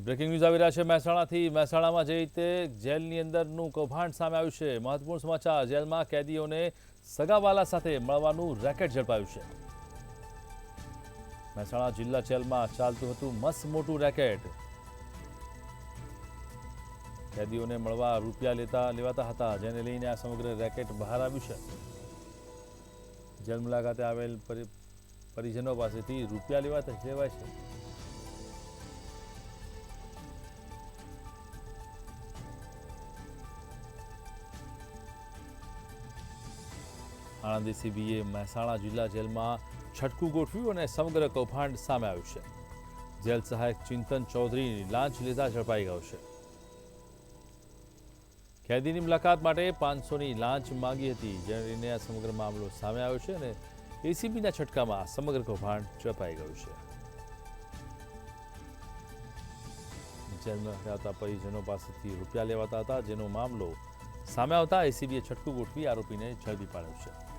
Breaking news આવી રહ્યા છે મહેસાણાથી। મહેસાણામાં જે રીતે જેલની અંદરનું કૌભાંડ સામે આવ્યું છે। મહત્વપૂર્ણ સમાચાર, જેલમાં કેદીઓને સગાવાલા સાથે મળવાનું રેકેટ ઝડપાયું છે। મહેસાણા જિલ્લા જેલમાં ચાલતું હતું મસ્ત મોટું રેકેટ। કેદીઓને મળવા રૂપિયા લેવાતા હતા, જેને લઈને આ સમગ્ર રેકેટ બહાર આવ્યું છે। જેલ મુલાકાતે આવેલ પરિજનો પાસેથી રૂપિયા લેવાય છે। આણંદ એસીબીએ મહેસાણા જિલ્લા જેલમાં છટકું ગોઠવ્યું અને સમગ્ર કૌભાંડ સામે આવ્યું છે। જેલ સહાયક ચિંતન ચૌધરી લાંચ લેતા ઝડપાઈ ગયો છે। કેદીની મુલાકાત માટે 500ની લાંચ માંગી હતી, જેને લઈને આ સમગ્ર મામલો સામે આવ્યો છે અને એસીબીના છટકામાં સમગ્ર કૌભાંડ ઝડપાઈ ગયું છે। જેલમાં આવતા પરિજનો પાસેથી રૂપિયા લેવાતા હતા, જેનો મામલો સામે આવતા એસીબીએ છટકું ગોઠવી આરોપીને ઝડપી પાડ્યો છે।